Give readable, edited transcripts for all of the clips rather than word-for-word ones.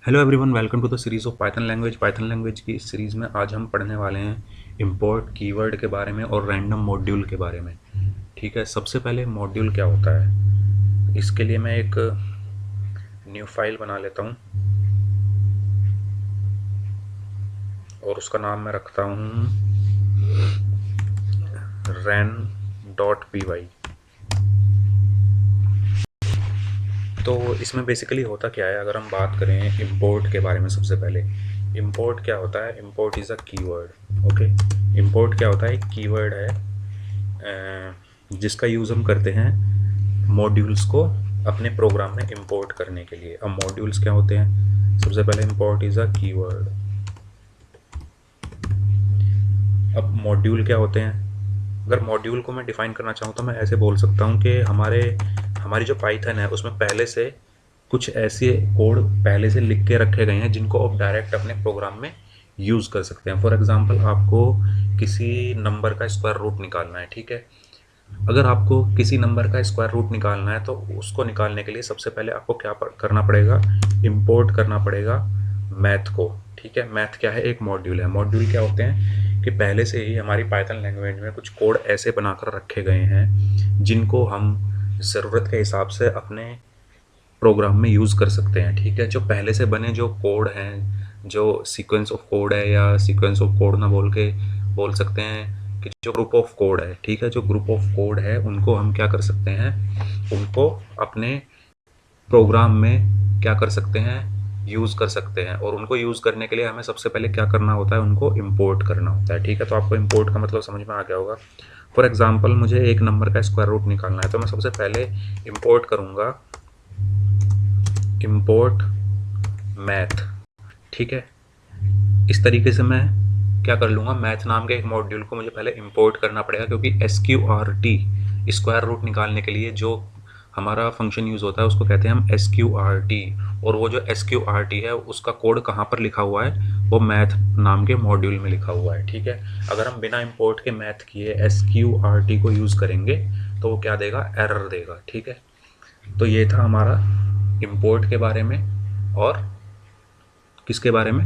Hello everyone, welcome to the series of python language की इस series में आज हम पढ़ने वाले हैं इंपोर्ट कीवर्ड के बारे में और रैंडम मॉड्यूल के बारे में। ठीक है, सबसे पहले मॉड्यूल क्या होता है, इसके लिए मैं एक न्यू फाइल बना लेता हूँ और उसका नाम मैं रखता हूँ ren.py। तो इसमें बेसिकली होता क्या है, अगर हम बात करें इंपोर्ट के बारे में, सबसे पहले इंपोर्ट क्या होता है। Import is a keyword. Okay, import क्या होता है, एक कीवर्ड है जिसका यूज़ हम करते हैं मॉड्यूल्स को अपने प्रोग्राम में इंपोर्ट करने के लिए। अब मॉड्यूल्स क्या होते हैं, सबसे पहले इंपोर्ट इज़ अ कीवर्ड। अब मॉड्यूल क्या होते हैं, अगर मॉड्यूल को मैं डिफ़ाइन करना चाहूँ तो मैं ऐसे बोल सकता हूँ कि हमारी जो पाइथन है उसमें पहले से कुछ ऐसे कोड पहले से लिख के रखे गए हैं जिनको आप डायरेक्ट अपने प्रोग्राम में यूज़ कर सकते हैं। फॉर एग्ज़ाम्पल, आपको किसी नंबर का स्क्वायर रूट निकालना है। ठीक है, अगर आपको किसी नंबर का स्क्वायर रूट निकालना है तो उसको निकालने के लिए सबसे पहले आपको क्या करना पड़ेगा, इंपोर्ट करना पड़ेगा मैथ को। ठीक है, मैथ क्या है, एक मॉड्यूल है। मॉड्यूल क्या होते हैं कि पहले से ही हमारी पाइथन लैंग्वेज में कुछ कोड ऐसे बनाकर रखे गए हैं जिनको हम ज़रूरत के हिसाब से अपने प्रोग्राम में यूज़ कर सकते हैं। ठीक है, जो पहले से बने जो कोड हैं, जो सीक्वेंस ऑफ कोड है, या सीक्वेंस ऑफ कोड ना बोल सकते हैं कि जो ग्रुप ऑफ कोड है। ठीक है, जो ग्रुप ऑफ कोड है उनको हम क्या कर सकते हैं, उनको अपने प्रोग्राम में क्या कर सकते हैं, यूज़ कर सकते हैं। और उनको यूज़ करने के लिए हमें सबसे पहले क्या करना होता है, उनको इंपोर्ट करना होता है। ठीक है, तो आपको इंपोर्ट का मतलब समझ में आ गया होगा। फॉर एग्जाम्पल, मुझे एक नंबर का स्क्वायर रूट निकालना है तो मैं सबसे पहले इंपोर्ट करूँगा इंपोर्ट मैथ। ठीक है, इस तरीके से मैं क्या कर लूँगा, मैथ नाम के एक मॉड्यूल को मुझे पहले इंपोर्ट करना पड़ेगा, क्योंकि SQRT स्क्वायर रूट निकालने के लिए जो हमारा फंक्शन यूज़ होता है उसको कहते हैं हम SQRT। और वो जो SQRT है उसका कोड कहाँ पर लिखा हुआ है, वो मैथ नाम के मॉड्यूल में लिखा हुआ है। ठीक है, अगर हम बिना इंपोर्ट के मैथ किए SQRT को यूज़ करेंगे तो वो क्या देगा, एरर देगा। ठीक है, तो ये था हमारा इंपोर्ट के बारे में। और किसके बारे में,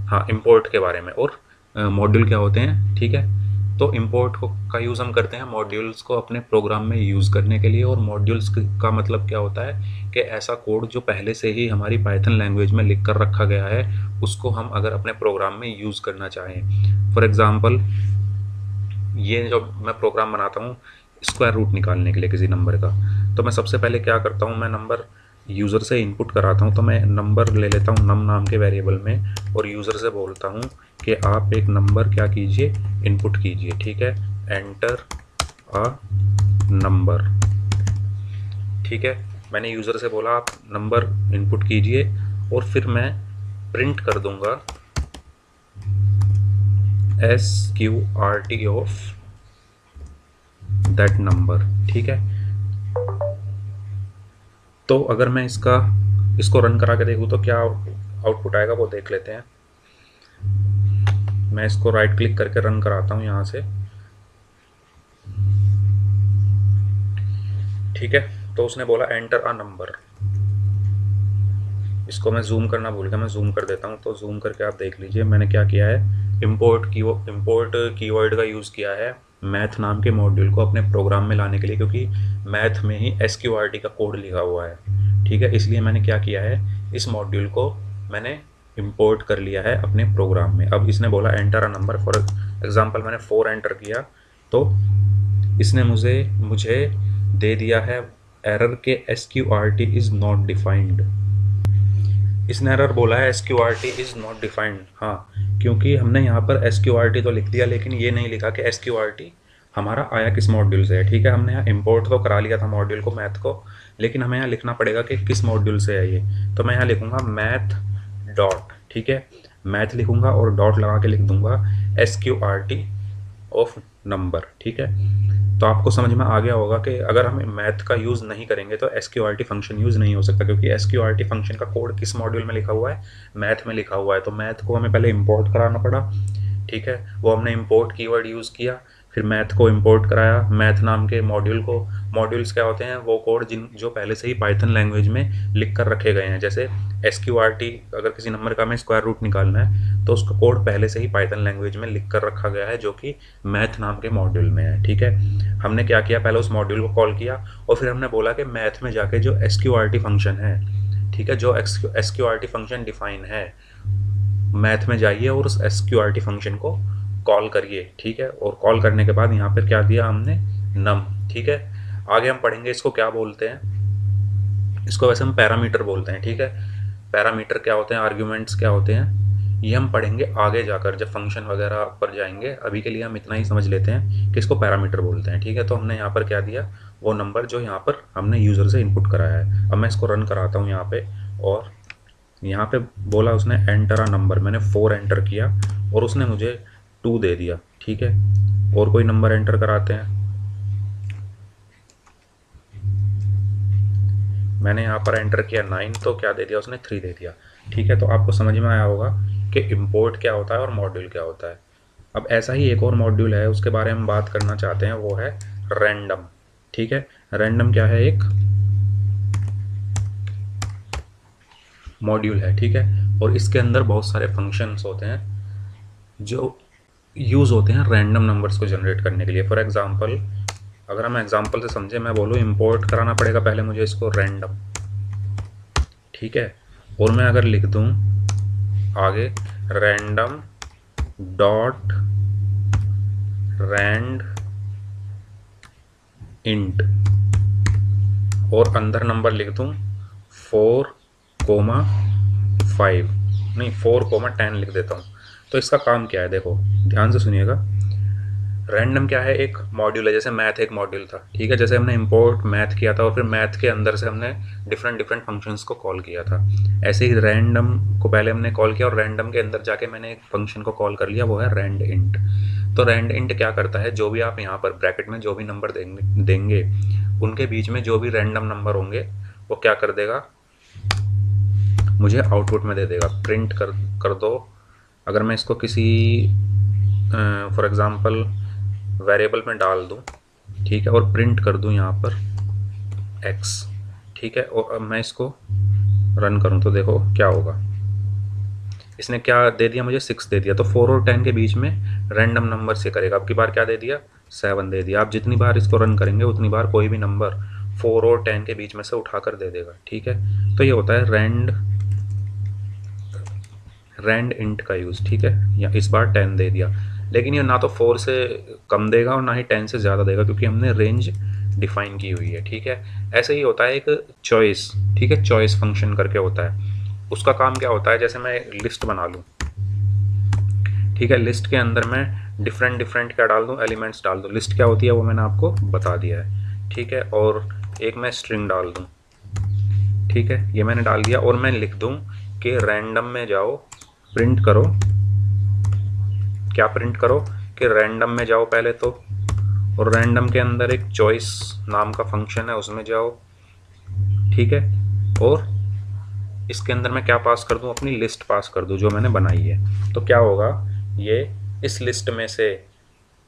हाँ, इंपोर्ट के बारे में। और मॉड्यूल क्या होते हैं। ठीक है, तो इंपोर्ट को का यूज़ हम करते हैं मॉड्यूल्स को अपने प्रोग्राम में यूज़ करने के लिए। और मॉड्यूल्स का मतलब क्या होता है कि ऐसा कोड जो पहले से ही हमारी पाइथन लैंग्वेज में लिख कर रखा गया है, उसको हम अगर अपने प्रोग्राम में यूज़ करना चाहें। फॉर एग्ज़ाम्पल, ये जो मैं प्रोग्राम बनाता हूँ स्क्वायर रूट निकालने के लिए किसी नंबर का, तो मैं सबसे पहले क्या करता हूँ, मैं नंबर यूज़र से इनपुट कराता हूँ। तो मैं नंबर ले लेता हूँ नम नाम के वेरिएबल में, और यूज़र से बोलता हूँ कि आप एक नंबर क्या कीजिए, इनपुट कीजिए। ठीक है, एंटर अ नंबर। ठीक है, मैंने यूज़र से बोला आप नंबर इनपुट कीजिए, और फिर मैं प्रिंट कर दूंगा SQRT ऑफ दैट नंबर। ठीक है, तो अगर मैं इसको रन करा के देखूँ तो क्या आउटपुट आएगा वो देख लेते हैं। मैं इसको राइट क्लिक करके रन कराता हूँ यहाँ से। ठीक है, तो उसने बोला एंटर अ नंबर। इसको मैं जूम करना भूल गया, मैं जूम कर देता हूँ, तो जूम करके आप देख लीजिए मैंने क्या किया है, इंपोर्ट कीवर्ड का यूज़ किया है मैथ नाम के मॉड्यूल को अपने प्रोग्राम में लाने के लिए, क्योंकि मैथ में ही SQRT का कोड लिखा हुआ है। ठीक है, इसलिए मैंने क्या किया है, इस मॉड्यूल को मैंने इंपोर्ट कर लिया है अपने प्रोग्राम में। अब इसने बोला enter a number, for example मैंने 4 एंटर किया तो इसने मुझे दे दिया है एरर के SQRT इज़ नॉट डिफाइंड। इसने एरर बोला है SQRT इज़ नॉट डिफाइंड। हाँ, क्योंकि हमने यहाँ पर SQRT तो लिख दिया, लेकिन ये नहीं लिखा कि SQRT हमारा आया किस मॉड्यूल से है। ठीक है, हमने यहाँ इंपोर्ट तो करा लिया था मॉड्यूल को, मैथ को, लेकिन हमें यहाँ लिखना पड़ेगा कि किस मॉड्यूल से है ये। तो मैं यहाँ लिखूँगा मैथ डॉट। ठीक है, मैथ लिखूँगा और डॉट लगा के लिख दूँगा SQRT ऑफ नंबर। ठीक है, तो आपको समझ में आ गया होगा कि अगर हम मैथ का यूज़ नहीं करेंगे तो SQRT फंक्शन यूज़ नहीं हो सकता, क्योंकि SQRT फंक्शन का कोड किस मॉड्यूल में लिखा हुआ है, मैथ में लिखा हुआ है। तो मैथ को हमें पहले इंपोर्ट कराना पड़ा। ठीक है, वो हमने इंपोर्ट कीवर्ड यूज़ किया, फिर मैथ को इंपोर्ट कराया, मैथ नाम के मॉड्यूल को। मॉड्यूल्स क्या होते हैं? वो कोड जो पहले से ही पाइथन लैंग्वेज में लिख कर रखे गए हैं। जैसे SQRT, अगर किसी नंबर का हमें स्क्वायर रूट निकालना है तो उसका कोड पहले से ही पाइथन लैंग्वेज में लिख कर रखा गया है, जो कि मैथ नाम के मॉड्यूल में है। ठीक है, हमने क्या किया, पहले उस मॉड्यूल को कॉल किया और फिर हमने बोला कि मैथ में जाके जो SQRT फंक्शन है, ठीक है, जो SQRT फंक्शन डिफाइन है, मैथ में जाइए और उस SQRT फंक्शन को कॉल करिए। ठीक है, और कॉल करने के बाद यहाँ पर क्या दिया हमने, नम। ठीक है, आगे हम पढ़ेंगे इसको क्या बोलते हैं। इसको वैसे हम पैरामीटर बोलते हैं। ठीक है, पैरामीटर क्या होते हैं, आर्ग्यूमेंट्स क्या होते हैं, ये हम पढ़ेंगे आगे जाकर जब फंक्शन वगैरह पर जाएंगे। अभी के लिए हम इतना ही समझ लेते हैं कि इसको पैरामीटर बोलते हैं। ठीक है, तो हमने यहाँ पर क्या दिया, वो नंबर जो यहाँ पर हमने यूज़र से इनपुट कराया है। अब मैं इसको रन कराता हूँ यहाँ पे, और यहाँ पे बोला उसने एंटर अ नंबर, मैंने 4 एंटर किया और उसने मुझे 2 दे दिया। ठीक है, और कोई नंबर एंटर कराते हैं। मैंने यहाँ पर एंटर किया 9, तो क्या दे दिया उसने, 3 दे दिया। ठीक है, तो आपको समझ में आया होगा कि इंपोर्ट क्या होता है और मॉड्यूल क्या होता है। अब ऐसा ही एक और मॉड्यूल है, उसके बारे में हम बात करना चाहते हैं, वो है रैंडम। ठीक है, रैंडम क्या है, एक मॉड्यूल है। ठीक है, और इसके अंदर बहुत सारे फंक्शंस होते हैं जो यूज़ होते हैं रैंडम नंबर्स को जनरेट करने के लिए। फॉर एग्जांपल, अगर हम एग्जांपल से समझे, मैं बोलूँ इंपोर्ट कराना पड़ेगा पहले मुझे इसको रैंडम। ठीक है, और मैं अगर लिख दूँ आगे रैंडम डॉट रैंड इंट, और अंदर नंबर लिख दूँ 4,5, नहीं 4,10 लिख देता हूँ। तो इसका काम क्या है, देखो ध्यान से सुनिएगा। रैंडम क्या है, एक मॉड्यूल है, जैसे मैथ एक मॉड्यूल था। ठीक है, जैसे हमने इंपोर्ट मैथ किया था और फिर मैथ के अंदर से हमने डिफरेंट डिफरेंट फंक्शंस को कॉल किया था, ऐसे ही रैंडम को पहले हमने कॉल किया और रैंडम के अंदर जाके मैंने एक फंक्शन को कॉल कर लिया, वो है रैंड इंट। तो रैंड इंट क्या करता है, जो भी आप यहाँ पर ब्रैकेट में जो भी नंबर देंगे उनके बीच में जो भी रैंडम नंबर होंगे वो क्या कर देगा, मुझे आउटपुट में दे देगा, प्रिंट कर दो। अगर मैं इसको किसी फॉर एग्ज़ाम्पल वेरिएबल में डाल दूँ, ठीक है, और प्रिंट कर दूँ यहाँ पर x, ठीक है, और अब मैं इसको रन करूँ तो देखो क्या होगा। इसने क्या दे दिया, मुझे 6 दे दिया। तो 4 और 10 के बीच में रैंडम नंबर से करेगा। अब की बार क्या दे दिया, 7 दे दिया। आप जितनी बार इसको रन करेंगे उतनी बार कोई भी नंबर 4 और 10 के बीच में से उठाकर दे देगा। ठीक है, तो ये होता है रैंड इंट का यूज़। ठीक है, या इस बार 10 दे दिया, लेकिन ये ना तो 4 से कम देगा और ना ही 10 से ज़्यादा देगा, क्योंकि हमने रेंज डिफाइन की हुई है। ठीक है, ऐसे ही होता है एक चॉइस। ठीक है, चॉइस फंक्शन करके होता है, उसका काम क्या होता है, जैसे मैं लिस्ट बना लूँ, ठीक है, लिस्ट के अंदर मैं डिफरेंट क्या डाल दूँ, एलिमेंट्स डाल दूँ। लिस्ट क्या होती है वो मैंने आपको बता दिया है। ठीक है, और एक मैं स्ट्रिंग डाल दूँ। ठीक है, ये मैंने डाल दिया और मैं लिख दूँ कि रैंडम में जाओ, प्रिंट करो, क्या प्रिंट करो कि रैंडम में जाओ पहले तो, और रैंडम के अंदर एक चॉइस नाम का फंक्शन है उसमें जाओ। ठीक है, और इसके अंदर मैं क्या पास कर दूं, अपनी लिस्ट पास कर दूं जो मैंने बनाई है। तो क्या होगा, ये इस लिस्ट में से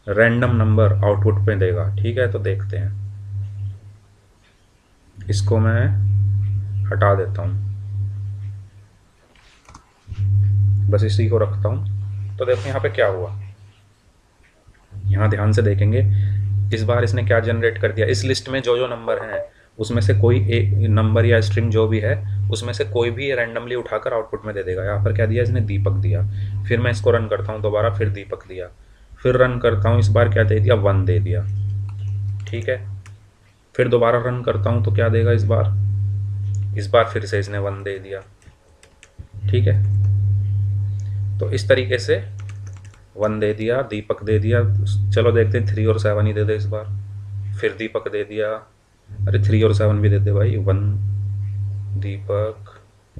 रैंडम नंबर आउटपुट में देगा। ठीक है, तो देखते हैं, इसको मैं हटा देता हूं, बस इसी को रखता हूं। तो देखो यहाँ पे क्या हुआ, यहाँ ध्यान से देखेंगे, इस बार इसने क्या जनरेट कर दिया, इस लिस्ट में जो जो नंबर हैं उसमें से कोई एक नंबर या स्ट्रिंग जो भी है उसमें से कोई भी रैंडमली उठाकर आउटपुट में दे देगा। यहाँ पर क्या दिया इसने, दीपक दिया। फिर मैं इसको रन करता हूँ दोबारा, फिर दीपक दिया, फिर रन करता हूँ, इस बार क्या दे दिया, 1 दे दिया। ठीक है, फिर दोबारा रन करता हूँ तो क्या देगा, इस बार फिर से इसने 1 दे दिया। ठीक है, तो इस तरीके से 1 दे दिया, दीपक दे दिया। चलो देखते हैं 3 और 7 ही दे दे इस बार, फिर दीपक दे दिया, अरे 3 और 7 भी दे दे भाई, 1 दीपक,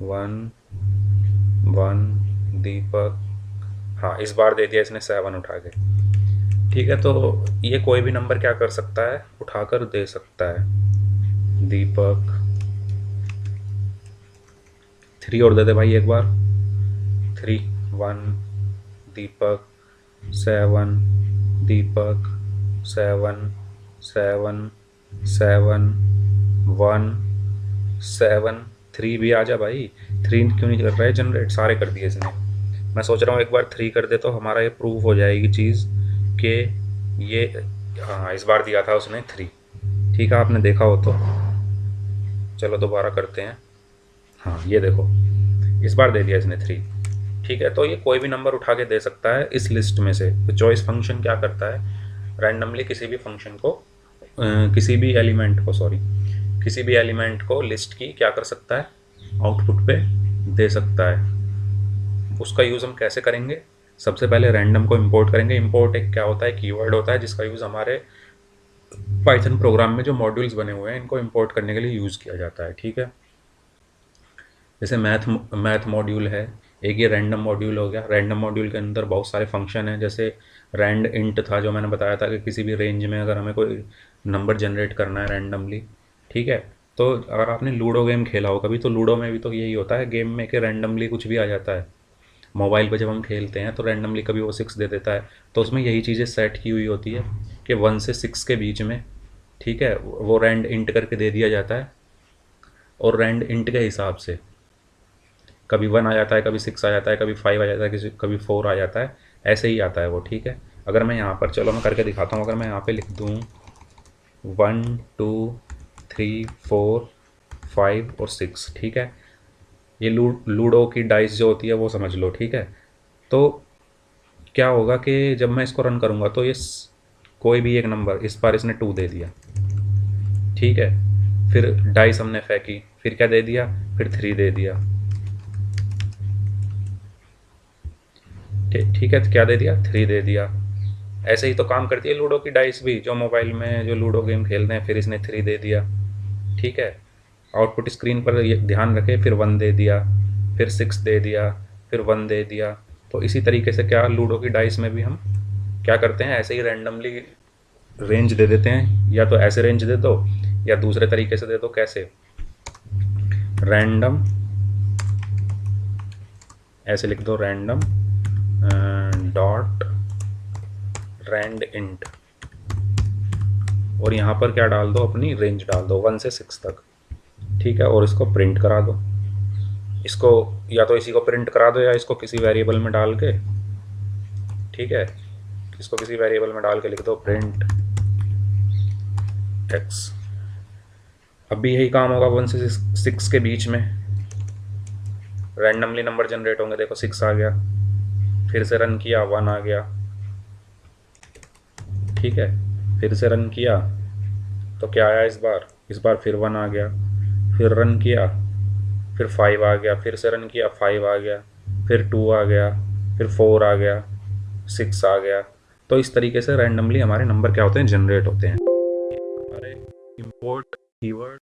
1 दीपक, हाँ इस बार दे दिया इसने 7 उठा के। ठीक है, तो ये कोई भी नंबर क्या कर सकता है, उठाकर दे सकता है। दीपक, 3 और दे दे भाई एक बार, 3, 1 दीपक, 7 दीपक, 7 7 7 1 7 3 भी आ जा भाई। 3 क्यों नहीं कर रहा है जनरेट? सारे कर दिए इसने। मैं सोच रहा हूँ एक बार 3 कर दे तो हमारा ये प्रूव हो जाएगी चीज़ कि ये, हाँ इस बार दिया था उसने 3। ठीक है, आपने देखा हो तो। चलो दोबारा करते हैं। हाँ ये देखो, इस बार दे दिया इसने 3। ठीक है, तो ये कोई भी नंबर उठा के दे सकता है इस लिस्ट में से। तो चॉइस फंक्शन क्या करता है, रैंडमली किसी भी फंक्शन को किसी भी एलिमेंट को, सॉरी, किसी भी एलिमेंट को लिस्ट की क्या कर सकता है, आउटपुट पे दे सकता है। उसका यूज़ हम कैसे करेंगे? सबसे पहले रैंडम को इंपोर्ट करेंगे। इंपोर्ट एक क्या होता है, कीवर्ड होता है जिसका यूज़ हमारे पाइथन प्रोग्राम में जो मॉड्यूल्स बने हुए हैं इनको इंपोर्ट करने के लिए यूज़ किया जाता है। ठीक है, जैसे मैथ मॉड्यूल है, एक ये रैंडम मॉड्यूल हो गया। रैंडम मॉड्यूल के अंदर बहुत सारे फंक्शन हैं, जैसे रैंड इंट था जो मैंने बताया था कि किसी भी रेंज में अगर हमें कोई नंबर जनरेट करना है रैंडमली। ठीक है, तो अगर आपने लूडो गेम खेला हो कभी, तो लूडो में भी तो यही होता है गेम में कि रैंडमली कुछ भी आ जाता है। मोबाइल पर जब हम खेलते हैं तो रैंडमली कभी वो 6 दे देता है, तो उसमें यही चीज़ें सेट की हुई होती है कि 1 से 6 के बीच में, ठीक है, वो रैंड इंट करके दे दिया जाता है। और रैंड इंट के हिसाब से कभी 1 आ जाता है, कभी 6 आ जाता है, कभी 5 आ जाता है, कभी 4 आ जाता है, ऐसे ही आता है वो। ठीक है, अगर मैं यहाँ पर, चलो मैं करके दिखाता हूँ। अगर मैं यहाँ पे लिख दूँ 1 2 3 4 5 और 6, ठीक है, ये लूडो की डाइस जो होती है वो समझ लो। ठीक है, तो क्या होगा कि जब मैं इसको रन करूँगा तो ये कोई भी एक नंबर, इस बार इसने 2 दे दिया। ठीक है, फिर डाइस हमने फेंकी, फिर क्या दे दिया, फिर 3 दे दिया। ठीक है, तो क्या दे दिया, 3 दे दिया। ऐसे ही तो काम करती है लूडो की डाइस भी, जो मोबाइल में जो लूडो गेम खेलते हैं, फिर इसने 3 दे दिया। ठीक है, आउटपुट स्क्रीन पर ये ध्यान रखे, फिर 1 दे दिया, फिर 6 दे दिया, फिर 1 दे दिया। तो इसी तरीके से क्या लूडो की डाइस में भी हम क्या करते हैं, ऐसे ही रैंडमली रेंज दे देते हैं। या तो ऐसे रेंज दे दो, या दूसरे तरीके से दे दो। कैसे, रैंडम, ऐसे लिख दो, रैंडम डॉट रैंड इंट, और यहाँ पर क्या डाल दो, अपनी रेंज डाल दो 1 से 6 तक। ठीक है, और इसको प्रिंट करा दो। इसको या तो इसी को प्रिंट करा दो, या इसको किसी वेरिएबल में डाल के, ठीक है, इसको किसी वेरिएबल में डाल के लिख दो प्रिंट एक्स। अब भी यही काम होगा 1 से 6 के बीच में, रैंडमली नंबर जनरेट होंगे। देखो 6 आ गया, फिर से रन किया 1 आ गया। ठीक है, फिर से रन किया तो क्या आया, इस बार फिर 1 आ गया। फिर रन किया, फिर 5 आ गया, फिर से रन किया 5 आ गया, फिर 2 आ गया, फिर 4 आ गया, 6 आ गया। तो इस तरीके से रैंडमली हमारे नंबर क्या होते हैं, जनरेट होते हैं। हमारे इंपोर्ट कीवर्ड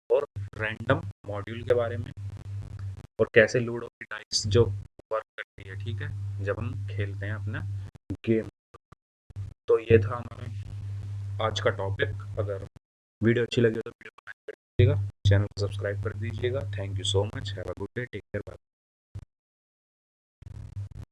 और रैंडम मॉड्यूल के बारे में, और कैसे लूडो की डाइस जो वर्क करती है, ठीक है, जब हम खेलते हैं अपना गेम। तो ये था हमारा आज का टॉपिक। अगर वीडियो अच्छी लगी हो तो वीडियो को लाइक कर दीजिएगा, चैनल को सब्सक्राइब कर दीजिएगा। Thank you so much, have a good day, take care, bye.